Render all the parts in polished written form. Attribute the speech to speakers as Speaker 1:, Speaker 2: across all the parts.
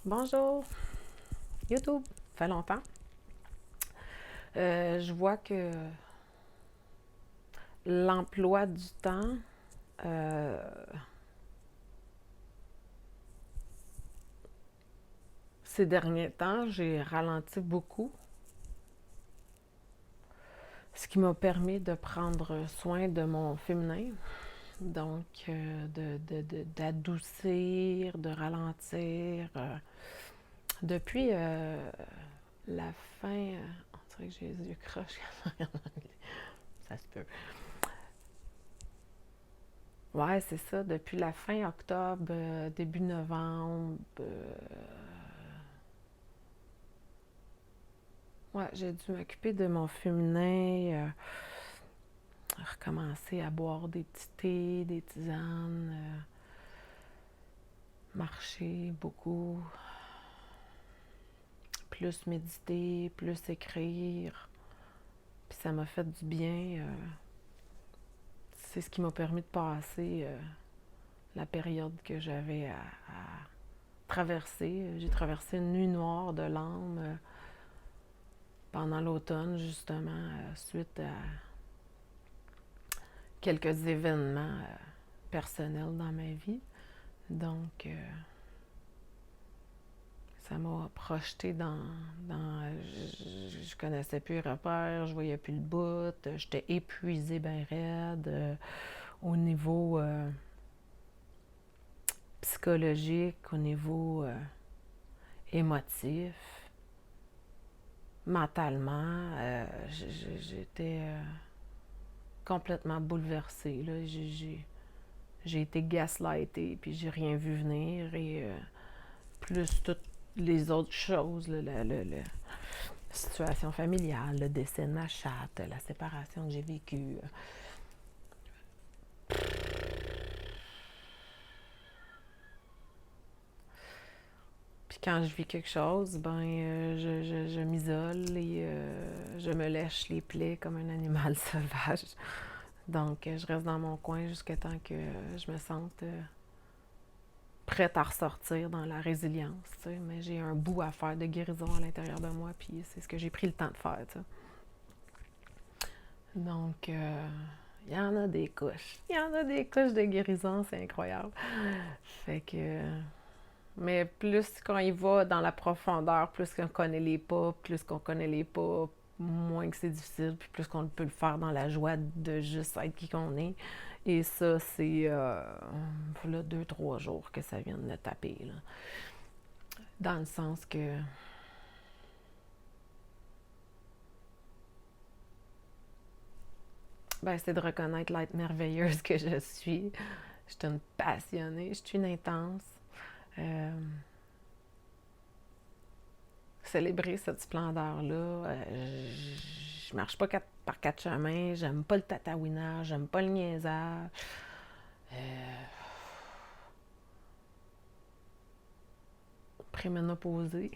Speaker 1: Bonjour, YouTube, ça fait longtemps. Je vois que l'emploi du temps, euh, ces derniers temps, j'ai ralenti beaucoup, ce qui m'a permis de prendre soin de mon féminin, donc d'adoucir, de ralentir. Depuis la fin, on dirait que j'ai les yeux croches, ça se peut. Ouais, c'est ça. Depuis la fin octobre, début novembre, ouais, j'ai dû m'occuper de mon féminin, recommencer à boire des petits thés, des tisanes, marcher beaucoup, plus méditer, plus écrire. Puis ça m'a fait du bien. C'est ce qui m'a permis de passer la période que j'avais à traverser. J'ai traversé une nuit noire de l'âme pendant l'automne, justement, suite à quelques événements personnels dans ma vie. Donc, ça m'a projeté je connaissais plus les repères, je voyais plus le bout, j'étais épuisée ben raide au niveau psychologique, au niveau émotif, mentalement. J'étais complètement bouleversée. Là. J'ai été gaslightée, puis j'ai rien vu venir. Et plus toutes les autres choses, la situation familiale, le décès de ma chatte, la séparation que j'ai vécue. Puis quand je vis quelque chose, ben je m'isole et je me lèche les plaies comme un animal sauvage. Donc je reste dans mon coin jusqu'à temps que je me sente prête à ressortir dans la résilience. T'sais. Mais j'ai un bout à faire de guérison à l'intérieur de moi, puis c'est ce que j'ai pris le temps de faire. T'sais. Donc, il y en a des couches. Il y en a des couches de guérison, c'est incroyable. Fait que. Mais plus qu'on y va dans la profondeur, plus qu'on connaît les pas, plus qu'on connaît les pas, moins que c'est difficile, puis plus qu'on peut le faire dans la joie de juste être qui qu'on est. Et ça, c'est là 2, 3 jours que ça vient de me taper. Là. Dans le sens que ben, c'est de reconnaître l'être merveilleuse que je suis. Je suis une passionnée, je suis une intense. Euh, Célébrer cette splendeur-là. Je marche pas par 4 chemins, j'aime pas le tatouinage, j'aime pas le niaisage. Euh, Préménopausée,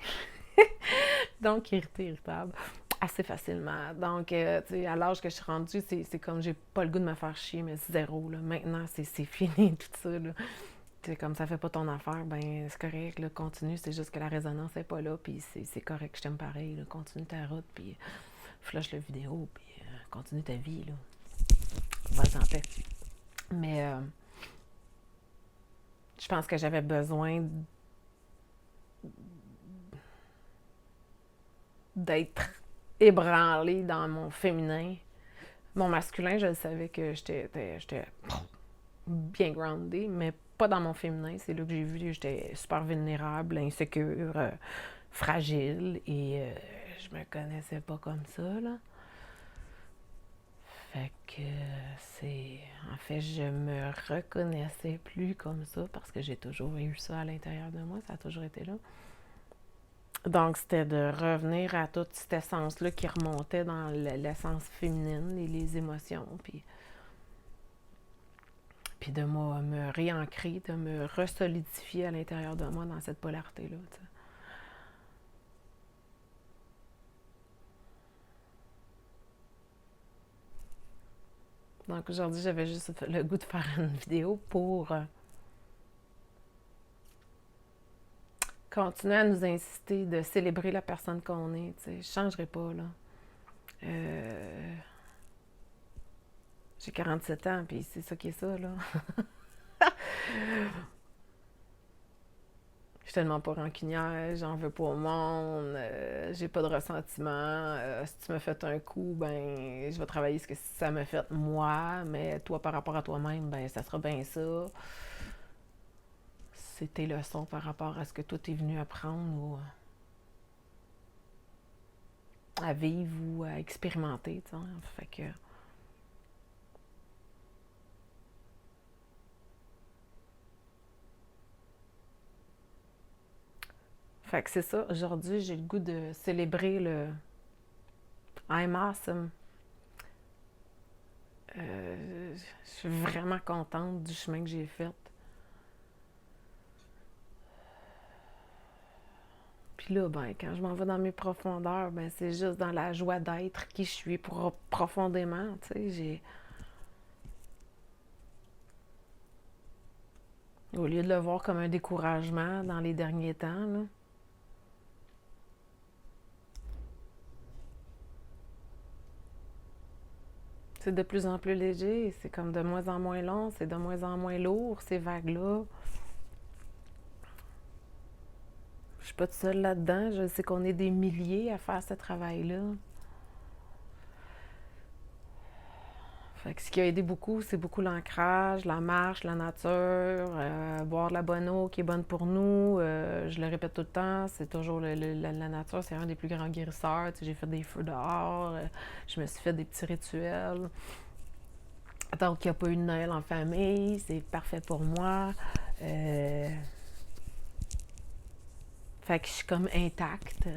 Speaker 1: donc irritable assez facilement. Donc, tu sais, à l'âge que je suis rendue, c'est comme j'ai pas le goût de me faire chier, mais c'est zéro. Là. Maintenant, c'est fini tout ça. Là. Comme ça fait pas ton affaire, ben c'est correct, là, continue, c'est juste que la résonance est pas là, puis c'est correct, je t'aime pareil, là, continue ta route, puis flush la vidéo, puis continue ta vie, là. Va-t'en paix. Mais je pense que j'avais besoin d'être ébranlée dans mon féminin. Mon masculin, je le savais que j'étais bien groundée, mais pas dans mon féminin. C'est là que j'ai vu que j'étais super vulnérable, insécure, fragile, et je me connaissais pas comme ça, là. Fait que c'est... En fait, je me reconnaissais plus comme ça parce que j'ai toujours eu ça à l'intérieur de moi, ça a toujours été là. Donc, c'était de revenir à toute cette essence-là qui remontait dans l'essence féminine et les émotions, puis de me réancrer, de me resolidifier à l'intérieur de moi dans cette polarité-là. T'sais. Donc, aujourd'hui, j'avais juste le goût de faire une vidéo pour continuer à nous inciter de célébrer la personne qu'on est. Tu sais. Je ne changerai pas, là. Euh, j'ai 47 ans, puis c'est ça qui est ça, là. Je suis tellement pas rancunière, j'en veux pas au monde, j'ai pas de ressentiment. Si tu me fais un coup, ben je vais travailler ce que ça me fait moi, mais toi par rapport à toi-même, ben ça sera bien ça. C'est tes leçons par rapport à ce que toi t'es venu apprendre ou à vivre ou à expérimenter, tu sais. Fait que c'est ça. Aujourd'hui, j'ai le goût de célébrer le I'm awesome. Je suis vraiment contente du chemin que j'ai fait. Puis là, ben, quand je m'en vais dans mes profondeurs, ben, c'est juste dans la joie d'être qui je suis profondément. Tu sais, au lieu de le voir comme un découragement dans les derniers temps, là, c'est de plus en plus léger. C'est comme de moins en moins long, c'est de moins en moins lourd, ces vagues-là. Je suis pas toute seule là-dedans. Je sais qu'on est des milliers à faire ce travail-là. Fait que ce qui a aidé beaucoup, c'est beaucoup l'ancrage, la marche, la nature, boire de la bonne eau qui est bonne pour nous. Je le répète tout le temps, c'est toujours la nature, c'est un des plus grands guérisseurs. Tu sais, j'ai fait des feux dehors, je me suis fait des petits rituels. Donc, il n'y a pas eu de Noël en famille, c'est parfait pour moi. Euh, Fait que je suis comme intacte.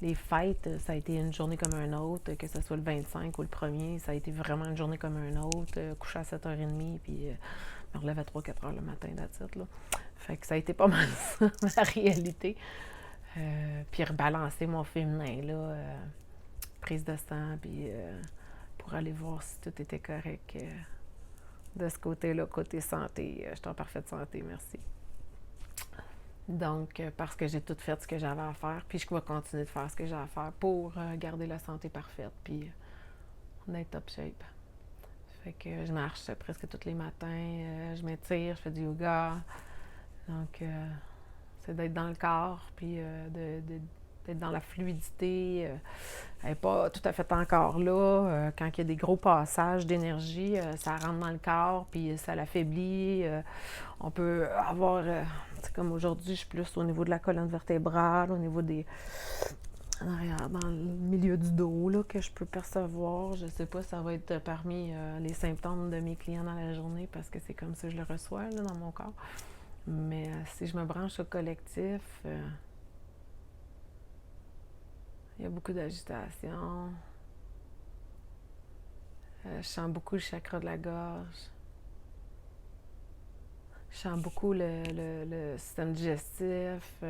Speaker 1: Les fêtes, ça a été une journée comme un autre, que ce soit le 25 ou le premier, ça a été vraiment une journée comme un autre. Coucher à 7h30, puis me relève à 3-4 heures le matin, that's là. Fait que ça a été pas mal ça, la réalité. Puis rebalancer mon féminin, là, prise de sang, puis pour aller voir si tout était correct de ce côté-là, côté santé. Je suis en parfaite santé, merci. Donc, parce que j'ai tout fait ce que j'avais à faire, puis je vais continuer de faire ce que j'ai à faire pour garder la santé parfaite, puis on est top shape. Fait que je marche presque tous les matins, je m'étire, je fais du yoga. Donc, c'est d'être dans le corps, puis d'être dans la fluidité. Elle n'est pas tout à fait encore là. Quand il y a des gros passages d'énergie, ça rentre dans le corps, puis ça l'affaiblit. On peut avoir, c'est comme aujourd'hui, je suis plus au niveau de la colonne vertébrale, au niveau des... en arrière, dans le milieu du dos, là, que je peux percevoir. Je sais pas si ça va être parmi les symptômes de mes clients dans la journée, parce que c'est comme ça que je le reçois, là, dans mon corps. Mais si je me branche au collectif, il y a beaucoup d'agitation. Je sens beaucoup le chakra de la gorge. Je sens beaucoup le système digestif.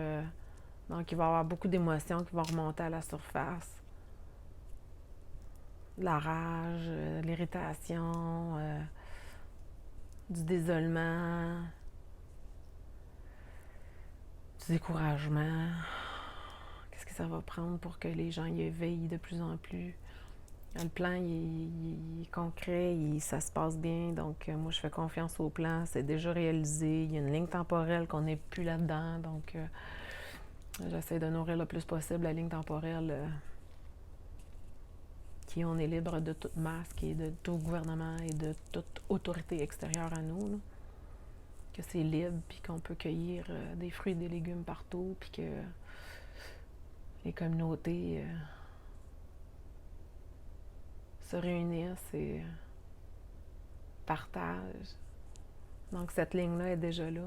Speaker 1: Donc, il va y avoir beaucoup d'émotions qui vont remonter à la surface. La rage, l'irritation, du désolement, du découragement. Qu'est-ce que ça va prendre pour que les gens y éveillent de plus en plus? Le plan, il est concret, ça se passe bien. Donc, moi, je fais confiance au plan. C'est déjà réalisé. Il y a une ligne temporelle qu'on n'est plus là-dedans. Donc, j'essaie de nourrir le plus possible la ligne temporelle qui on est libre de toute masque et de tout gouvernement et de toute autorité extérieure à nous. Là. Que c'est libre, puis qu'on peut cueillir des fruits et des légumes partout, puis que les communautés se réunissent et partagent. Donc, cette ligne-là est déjà là.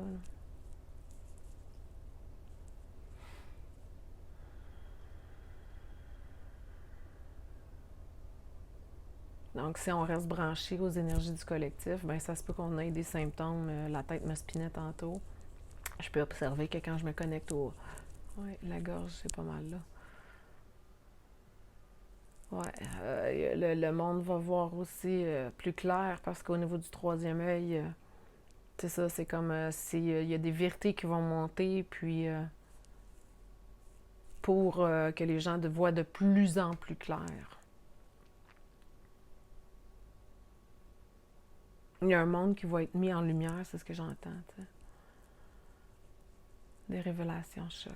Speaker 1: Donc, si on reste branché aux énergies du collectif, ben ça se peut qu'on ait des symptômes. La tête me spinait tantôt. Je peux observer que quand je me connecte au... Ouais, la gorge, c'est pas mal là. Ouais, le monde va voir aussi plus clair parce qu'au niveau du troisième œil, c'est ça, c'est comme s'il y a des vérités qui vont monter, puis pour que les gens voient de plus en plus clair. Il y a un monde qui va être mis en lumière, c'est ce que j'entends. T'sais. Des révélations choc.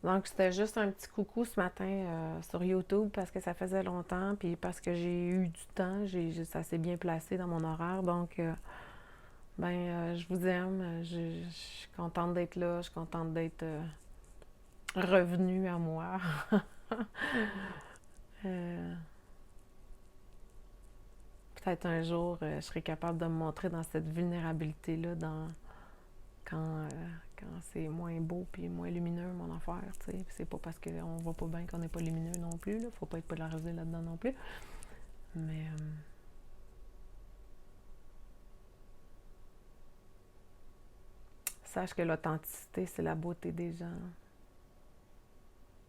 Speaker 1: Donc, c'était juste un petit coucou ce matin sur YouTube parce que ça faisait longtemps, puis parce que j'ai eu du temps, ça s'est bien placé dans mon horaire. Donc, je vous aime, je suis contente d'être là, je suis contente d'être revenue à moi. Peut-être un jour, je serai capable de me montrer dans cette vulnérabilité-là, quand c'est moins beau puis moins lumineux, mon affaire, tu sais. C'est pas parce qu'on voit pas bien qu'on n'est pas lumineux non plus, là. Faut pas être polarisé là-dedans non plus. Mais... sache que l'authenticité, c'est la beauté des gens.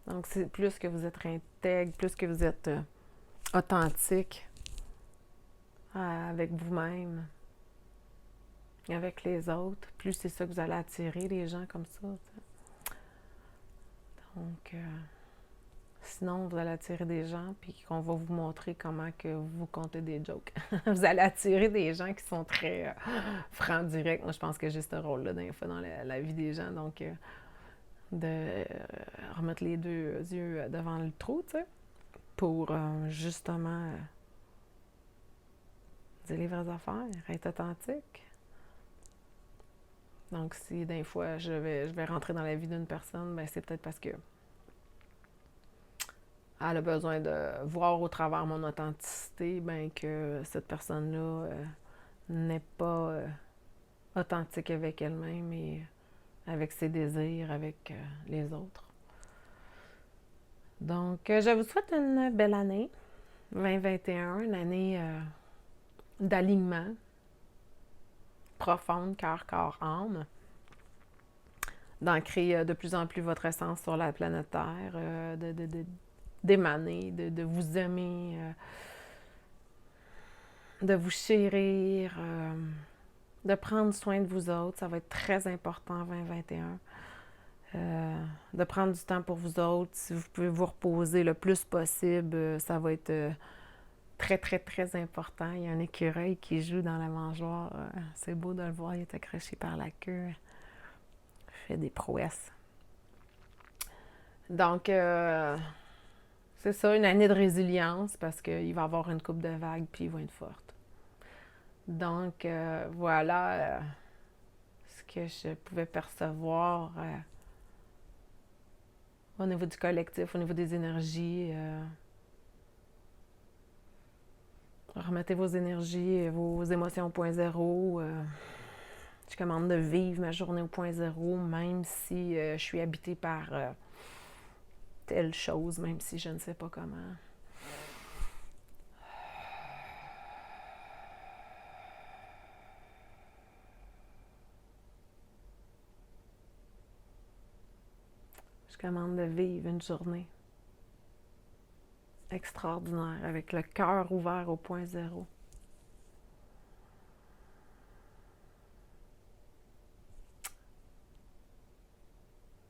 Speaker 1: Donc, c'est plus que vous êtes intègre, plus que vous êtes authentique avec vous-même, avec les autres, plus c'est ça que vous allez attirer, les gens comme ça. T'sais. Donc, sinon, vous allez attirer des gens, puis qu'on va vous montrer comment que vous comptez des jokes. Vous allez attirer des gens qui sont très francs, directs. Moi, je pense que j'ai ce rôle-là d'un fois dans la vie des gens. Donc, de remettre les deux yeux devant le trou, tu sais, pour justement dire les vraies affaires, être authentique. Donc, si d'un fois je vais rentrer dans la vie d'une personne, ben c'est peut-être parce que elle a besoin de voir au travers mon authenticité, ben que cette personne-là n'est pas authentique avec elle-même et avec ses désirs, avec les autres. Donc, je vous souhaite une belle année, 2021, une année d'alignement profonde, cœur, corps, âme, d'ancrer de plus en plus votre essence sur la planète Terre, d'émaner, de vous aimer, de vous chérir, de prendre soin de vous autres. Ça va être très important en 2021. De prendre du temps pour vous autres. Si vous pouvez vous reposer le plus possible, ça va être très, très, très important. Il y a un écureuil qui joue dans la mangeoire. C'est beau de le voir, il est accroché par la queue. Il fait des prouesses. Donc, c'est ça, une année de résilience parce qu'il va y avoir une coupe de vagues puis il va être forte. Donc, voilà ce que je pouvais percevoir au niveau du collectif, au niveau des énergies. Remettez vos énergies, vos émotions au point zéro. Je commande de vivre ma journée au point zéro, même si je suis habitée par telle chose, même si je ne sais pas comment. Je commande de vivre une journée extraordinaire, avec le cœur ouvert au point zéro.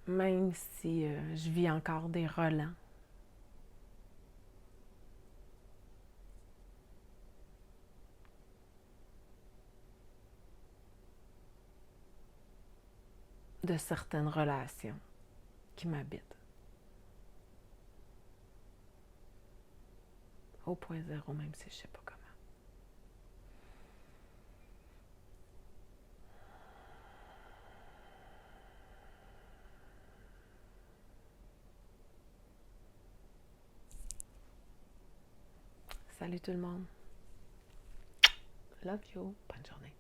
Speaker 1: Même si je vis encore des relents. De certaines relations qui m'habitent. Au point zéro, même si je ne sais pas comment. Salut tout le monde. Love you. Bonne journée.